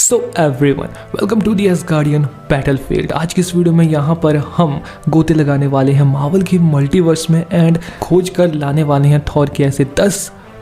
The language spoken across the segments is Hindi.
So everyone welcome to the Asgardian battlefield. आज की इस वीडियो में यहाँ पर हम गोते लगाने वाले हैं मार्वल के मल्टीवर्स में एंड खोज कर लाने वाले हैं थॉर के ऐसे 10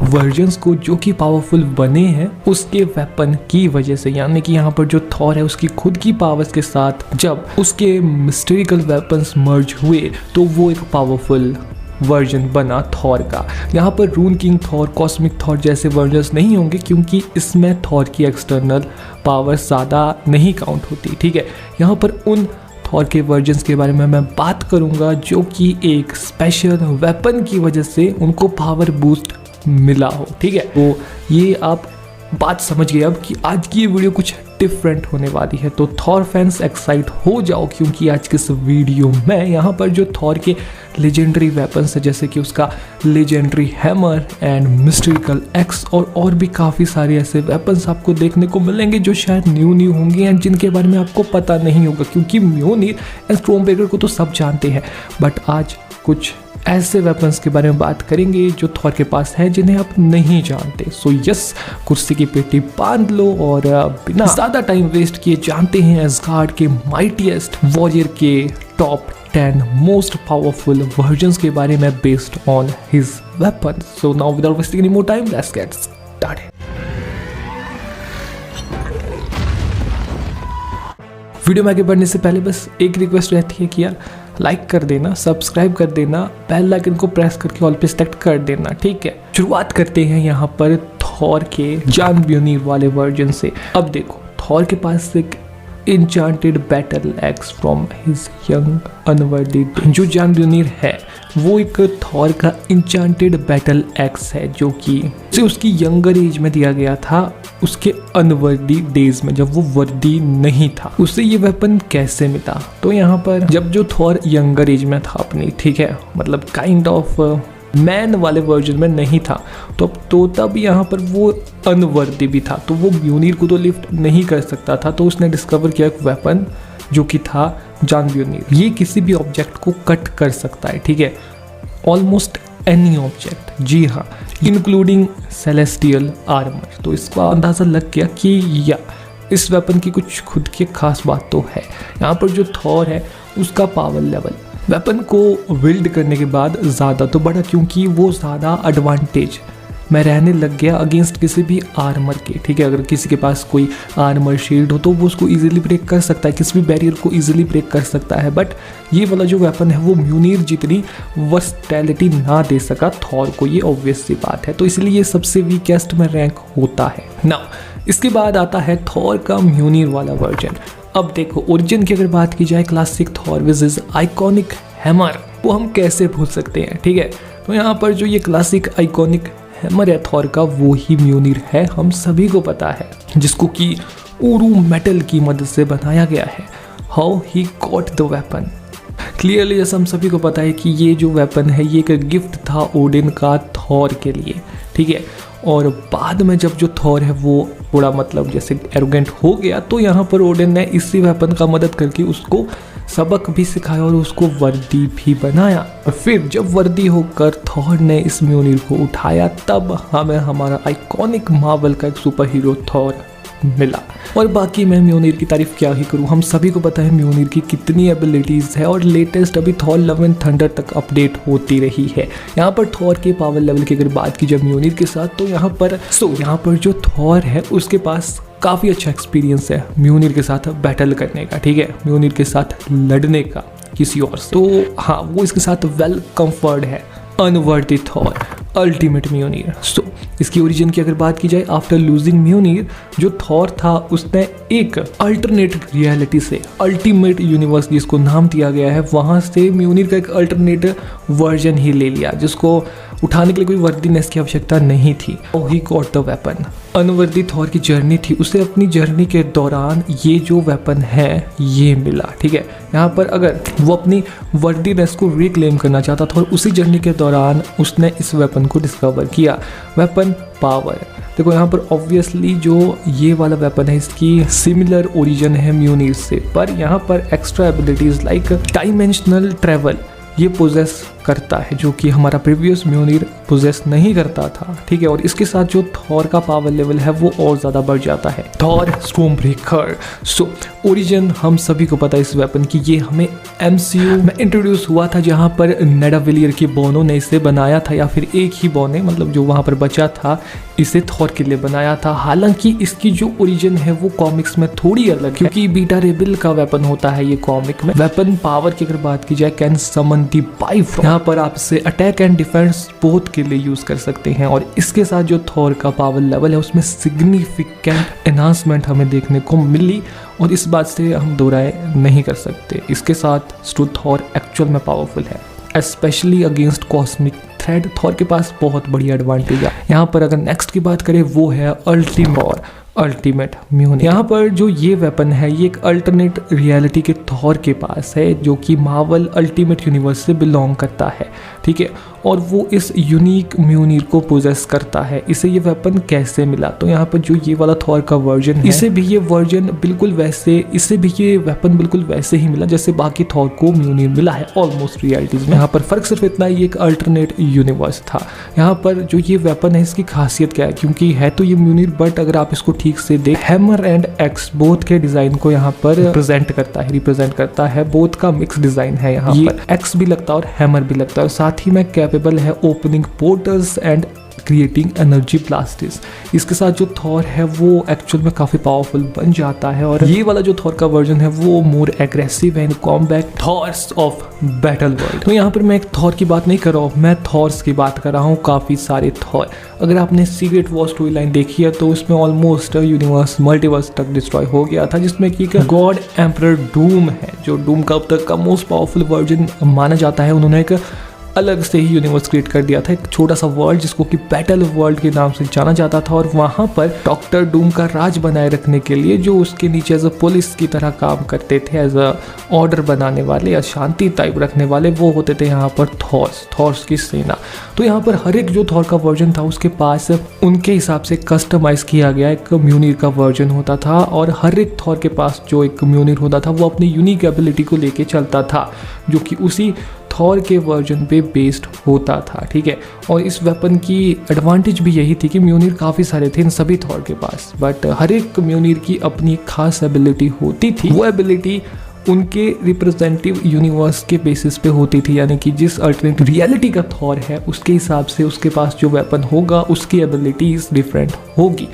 वर्जन्स को जो कि पावरफुल बने हैं उसके वेपन की वजह से। यानी कि यहाँ पर जो थॉर है उसकी खुद की पावर्स के साथ जब उसके मिस्टेरिकल वेपन्स मर्ज हुए तो वो एक पावरफुल वर्जन बना थॉर का। यहाँ पर रून किंग थॉर, कॉस्मिक थॉर जैसे वर्जन्स नहीं होंगे क्योंकि इसमें थॉर की एक्सटर्नल पावर ज़्यादा नहीं काउंट होती। ठीक है, यहाँ पर उन थॉर के वर्जन्स के बारे में मैं बात करूँगा जो कि एक स्पेशल वेपन की वजह से उनको पावर बूस्ट मिला हो। ठीक है, तो ये आप बात समझ गए अब कि आज की ये वीडियो कुछ डिफरेंट होने वाली है। तो थॉर फैंस एक्साइट हो जाओ क्योंकि आज के इस वीडियो में यहाँ पर जो थॉर के लेजेंडरी वेपन्स है जैसे कि उसका लेजेंडरी हैमर एंड मिस्टेरिकल एक्स और भी काफ़ी सारे ऐसे वेपन्स आपको देखने को मिलेंगे जो शायद न्यू होंगे एंड जिनके बारे में आपको पता नहीं होगा क्योंकि म्योनिर एंड स्टॉर्मब्रेकर को तो सब जानते हैं। बट आज कुछ ऐसे वेपन्स के बारे में बात करेंगे जो थॉर के पास है जिन्हें आप नहीं जानते। सो यस, कुर्सी की पेटी बांध लो और बिना ज़्यादा टाइम वेस्ट किए जानते हैं एसगार्ड के माइटीएस्ट वॉरियर के टॉप 10 मोस्ट पावरफुल वर्जन्स के बारे में based on his weapon. So now without wasting any more time let's get started. Video में आगे बढ़ने से पहले बस एक रिक्वेस्ट रहती है कि यार लाइक कर देना, सब्सक्राइब कर देना, बेल आइकन को प्रेस करके ऑल पे सेलेक्ट कर देना। ठीक है, शुरुआत करते हैं यहाँ पर थॉर के जान म्योनिर वाले वर्जन से। अब देखो, थॉर के पास एक enchanted battle x from his young unworthy day. जो जान म्योनिर है वो एक थॉर का इंचांटेड बैटल एक्स है जो कि उसे उसकी यंगर एज में दिया गया था, उसके अनवर्दी डेज में जब वो वर्दी नहीं था। उसे ये वेपन कैसे मिला? तो यहाँ पर जब जो थॉर यंगर एज में था अपनी, ठीक है, मतलब काइंड ऑफ मैन वाले वर्जन में नहीं था तो तब यहाँ पर वो अनवर्दी भी था, तो वो म्योनिर को तो लिफ्ट नहीं कर सकता था। तो उसने डिस्कवर किया एक वेपन जो कि था जान म्योनिर। ये किसी भी ऑब्जेक्ट को कट कर सकता है, ठीक है, ऑलमोस्ट एनी ऑब्जेक्ट, जी हाँ, इंक्लूडिंग सेलेस्टियल आर्मर। तो इसका अंदाज़ा लग गया कि या इस वेपन की कुछ खुद की खास बात तो है। यहाँ पर जो थॉर है उसका पावर लेवल वेपन को विल्ड करने के बाद ज़्यादा तो बढ़ा क्योंकि वो ज़्यादा एडवांटेज में रहने लग गया अगेंस्ट किसी भी आर्मर के। ठीक है, अगर किसी के पास कोई आर्मर शील्ड हो तो वो उसको इजीली ब्रेक कर सकता है, किसी भी बैरियर को इजीली ब्रेक कर सकता है। बट ये वाला जो वेपन है वो म्योनिर जितनी वर्सटैलिटी ना दे सका थॉर को, ये ऑब्वियस सी बात है। तो इसलिए ये सबसे वीकेस्ट में रैंक होता है। नाउ इसके बाद आता है थॉर का म्योनिर वाला वर्जन। अब देखो, ओरिजिन की अगर बात की जाए classic Thor with his iconic hammer, वो हम कैसे भूल सकते हैं। ठीक है, तो यहाँ पर जो ये क्लासिक आइकॉनिक हैमर है थॉर का वो ही म्योनिर है, हम सभी को पता है, जिसको कि ऊरू मेटल की मदद से बनाया गया है। How he got the weapon, clearly जैसे हम सभी को पता है कि ये जो वेपन है ये एक गिफ्ट था ओडिन का थॉर के लिए। ठीक है, और बाद में जब जो थॉर है वो थोड़ा मतलब जैसे एरोगेंट हो गया तो यहाँ पर ओडिन ने इसी वेपन का मदद करके उसको सबक भी सिखाया और उसको वर्दी भी बनाया। और फिर जब वर्दी होकर थॉर ने इस म्योनिर को उठाया तब हमें हमारा आइकॉनिक मार्वल का एक सुपर हीरो थॉर मिला। और बाकी मैं म्योनिर की तारीफ क्या ही करूँ, हम सभी को पता है म्योनिर की कितनी एबिलिटीज़ है और लेटेस्ट अभी थॉर लव एंड थंडर तक अपडेट होती रही है। यहाँ पर थॉर के पावर लेवल की अगर बात की जाए म्योनिर के साथ तो यहाँ पर जो थॉर है उसके पास काफ़ी अच्छा एक्सपीरियंस है म्योनिर के साथ बैटल करने का। ठीक है, म्योनिर के साथ लड़ने का किसी और से, तो हाँ वो इसके साथ वेल कंफर्ट है। अनवर्दी थॉर, अल्टीमेट म्योनिर। सो इसकी ओरिजिन की अगर बात की जाए, आफ्टर लूजिंग म्योनिर जो थॉर था उसने एक अल्टरनेट रियलिटी से अल्टीमेट यूनिवर्स जिसको नाम दिया गया है वहाँ से म्योनिर का एक अल्टरनेट वर्जन ही ले लिया जिसको उठाने के लिए कोई वर्दीनेस की आवश्यकता नहीं थी। He got the weapon. Unworthy Thor की जर्नी थी, उसे अपनी जर्नी के दौरान ये जो वेपन है ये मिला। ठीक है, यहाँ पर अगर वो अपनी वर्दीनेस को रिक्लेम करना चाहता था और उसी जर्नी के दौरान उसने इस वेपन को डिस्कवर किया। वेपन पावर देखो, यहाँ पर ऑब्वियसली जो ये वाला वेपन है इसकी सिमिलर ओरिजिन है म्योनिर से, पर यहाँ पर extra abilities like dimensional travel ये पोजेस करता है, जो कि हमारा प्रीवियस म्योनिर पोजेस नहीं करता था, ठीक है। और इसके साथ जो थॉर का पावर लेवल है वो और ज़्यादा बढ़ जाता है। Thor Stormbreaker. सो ओरिजिन हम सभी को पता है इस वेपन की, ये हमें MCU में इंट्रोड्यूस हुआ था, जहाँ पर नेडाविलियर की बोनो ने इसे बनाया था, या फिर एक ही बोन ने, मतलब जो वहाँ पर बचा था, इसे थॉर के लिए बनाया था। हालांकि इसकी जो ओरिजिन है वो कॉमिक्स में थोड़ी अलग है, क्योंकि बीटा रेबिल का वेपन होता है ये कॉमिक में। वेपन पावर की अगर बात की जाए, कैन समन दी बाइफ्रॉस्ट, यहाँ पर आप इसे अटैक एंड डिफेंस बोथ के लिए यूज कर सकते हैं। और इसके साथ जो थॉर का पावर लेवल है उसमें सिग्निफिकेंट एनहांसमेंट हमें देखने को मिली, और इस बात से हम दो राय नहीं कर सकते। इसके साथ थॉर एक्चुअल में पावरफुल है, specially against cosmic thread. Thor के पास बहुत बड़ी एडवांटेज है। यहाँ पर अगर नेक्स्ट की बात करें वो है अल्टीमेट म्योनिर। यहाँ पर जो ये वेपन है ये एक अल्टरनेट रियलिटी के थॉर के पास है, जो कि मार्वल अल्टीमेट यूनिवर्स से बिलोंग करता है, ठीक है। और वो इस यूनिक म्योनिर को पोजेस करता है। इसे ये वेपन कैसे मिला, तो यहाँ पर जो ये वाला थॉर का वर्जन है, इसे भी ये वेपन बिल्कुल वैसे ही मिला जैसे बाकी थॉर को म्योनिर मिला है ऑलमोस्ट रियलिटीज में। यहाँ पर फर्क सिर्फ इतना ही, एक अल्टरनेट यूनिवर्स था। यहाँ पर जो ये वेपन है इसकी खासियत क्या है, क्योंकि है तो ये म्योनिर, बट अगर आप इसको ठीक से देख, हैमर एंड एक्स बोथ के डिजाइन को यहाँ पर रिप्रेजेंट करता है। बोथ का मिक्स डिजाइन है, यहाँ पर एक्स भी लगता है और हैमर भी लगता है। और साथ ही में कैपेबल है opening portals and creating energy blasts. इसके साथ जो थॉर है वो एक्चुअल में काफी पावरफुल बन जाता है। और ये वाला जो थॉर का वर्जन है वो more aggressive and combat थॉर्स of battle world. तो यहाँ पर मैं एक थॉर की बात नहीं कर रहा हूँ, मैं थॉर्स की बात कर रहा हूँ। काफी सारे थॉर, अगर आपने सीक्रेट वॉर स्टोरी लाइन देखी है तो उसमें ऑलमोस्ट यूनिवर्स मल्टीवर्स तक डिस्ट्रॉय हो गया था, जिसमें कि गॉड एम्परर डूम है, जो डूम का अब तक का मोस्ट पावरफुल वर्जन माना जाता है। उन्होंने एक अलग से ही यूनिवर्स क्रिएट कर दिया था, एक छोटा सा वर्ल्ड जिसको कि बैटल वर्ल्ड के नाम से जाना जाता था। और वहाँ पर डॉक्टर डूम का राज बनाए रखने के लिए जो उसके नीचे एज अ पुलिस की तरह काम करते थे, एज अ ऑर्डर बनाने वाले या शांति टाइप रखने वाले, वो होते थे यहाँ पर थॉर्स की सेना। तो यहाँ पर हर एक जो थॉर का वर्जन था उसके पास उनके हिसाब से कस्टमाइज किया गया एक म्योनिर का वर्जन होता था। और हर एक थॉर के पास जो एक म्योनिर होता था वो अपनी यूनिक एबिलिटी को लेके चलता था, जो कि उसी थॉर के वर्जन पे बेस्ड होता था, ठीक है। और इस वेपन की एडवांटेज भी यही थी कि म्योनिर काफ़ी सारे थे इन सभी थॉर के पास, बट हर एक म्योनिर की अपनी खास एबिलिटी होती थी। वो एबिलिटी उनके रिप्रेजेंटेटिव यूनिवर्स के बेसिस पे होती थी, यानी कि जिस अल्टरनेट रियलिटी का थॉर है उसके हिसाब से उसके पास जो वेपन होगा उसकी एबिलिटीज डिफरेंट होगी।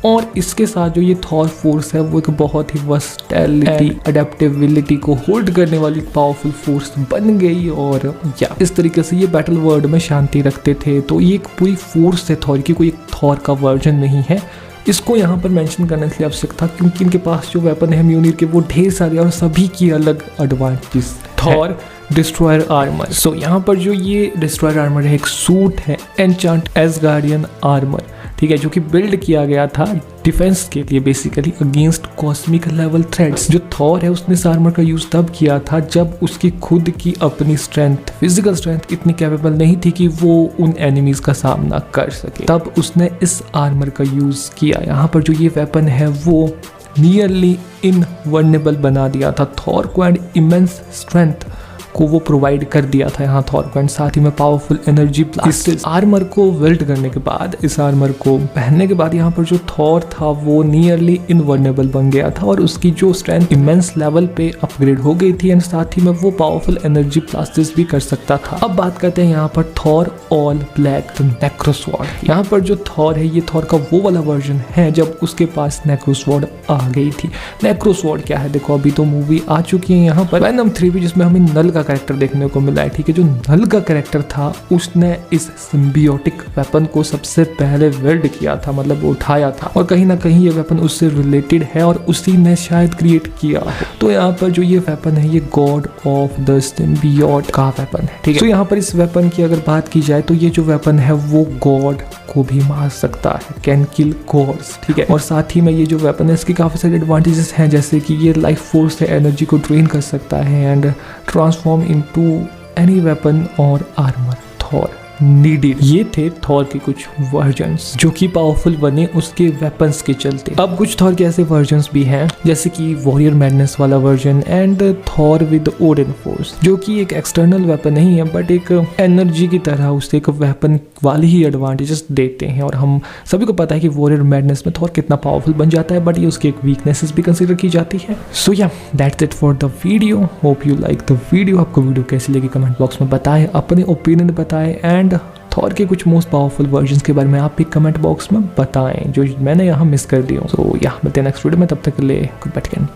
और इसके साथ जो ये थॉर फोर्स है वो एक बहुत ही वर्सटैलिटी अडेप्टेबिलिटी को होल्ड करने वाली पावरफुल फोर्स बन गई। और या इस तरीके से ये बैटल वर्ल्ड में शांति रखते थे। तो ये एक पूरी फोर्स है थॉर की, कोई एक थॉर का वर्जन नहीं है। इसको यहाँ पर मेंशन करने के लिए आवश्यक था क्योंकि इनके पास जो वेपन है म्योनिर के वो ढेर सारे और सभी की अलग advantage. Thor destroyer armour. So यहाँ पर जो ये डिस्ट्रॉयर आर्मर है एक सूट है, एन्चांट एसगार्डियन आर्मर, ठीक है, जो कि बिल्ड किया गया था डिफेंस के लिए, basically against cosmic level threats. जो थॉर है उसने इस आर्मर का यूज तब किया था जब उसकी खुद की अपनी स्ट्रेंथ, फिजिकल स्ट्रेंथ इतनी कैपेबल नहीं थी कि वो उन एनिमीज का सामना कर सके, तब उसने इस आर्मर का यूज किया। यहाँ पर जो ये वेपन है वो नियरली इनवर्नेबल बना दिया था थॉर को, एंड इमेंस स्ट्रेंथ को वो प्रोवाइड कर दिया था यहाँ थॉर को, एंड साथ ही में पावरफुल एनर्जी ब्लास्ट। इस आर्मर को वेल्ड करने के बाद, इस आर्मर को पहनने के बाद यहाँ पर जो थॉर था वो नियरली इनवर्नेबल बन गया था और उसकी जो स्ट्रेंथ इमेंस लेवल पे अपग्रेड हो गई थी, एंड साथ ही में वो पावरफुल एनर्जी ब्लास्ट्स भी कर सकता था। अब बात करते हैं यहाँ पर थॉर ऑल ब्लैक नेक्रोस्वॉर्ड। यहाँ पर जो थॉर है ये थॉर का वो वाला वर्जन है जब उसके पास नेक्रोस्वॉर्ड आ गई थी। नेक्रोस्वॉर्ड क्या है, देखो अभी तो मूवी आ चुकी है यहाँ पर वेनम 3 भी, जिसमें हमें नल का कैरेक्टर देखने को मिला है, ठीक है। जो नल का कैरेक्टर था उसने इस सिम्बियोटिक वेपन को सबसे पहले वेल्ड किया था, मतलब उठाया था, और कहीं ना कहीं ये वेपन उससे रिलेटेड है और उसी ने शायद क्रिएट किया। तो यहाँ पर जो ये वेपन है ये गॉड ऑफ द सिम्बियोट का वेपन है, ठीक है। तो यहाँ पर इस वेपन की अगर बात की जाए तो ये जो वेपन है वो गॉड को भी मार सकता है, कैन किल गॉड्स, ठीक है। और साथ ही में ये जो वेपन है इसकी काफी सारे एडवांटेजेस हैं, जैसे कि ये लाइफ फोर्स से एनर्जी को ड्रेन कर सकता है and transform into any weapon और आर्मर। Thor needed. ये थे थॉर के कुछ वर्जन्स जो कि पावरफुल बने उसके वेपन्स के चलते। अब कुछ थॉर के ऐसे वर्जन्स भी हैं जैसे कि वॉरियर मैडनेस वाला version and Thor with Odin force, जो कि एक एक्सटर्नल वेपन नहीं है बट एक एनर्जी की तरह उसे एक वेपन वाली ही एडवांटेजेस देते हैं। और हम सभी को पता है कि वॉरियर मैडनेस में थॉर कितना पावरफुल बन जाता है, बट ये उसकी एक वीकनेसेस भी कंसीडर की जाती है। सो या that's it for the video. Hope you like the video. आपको वीडियो कैसी लगी कमेंट बॉक्स में बताएं, अपने ओपिनियन बताएं एंड थॉर के कुछ मोस्ट पावरफुल वर्जन्स के बारे में आप भी कमेंट बॉक्स में बताएं जो मैंने यहाँ मिस कर दी हूँ। सो या मिलते हैं नेक्स्ट वीडियो में, तब तक के लिए गुड बाय।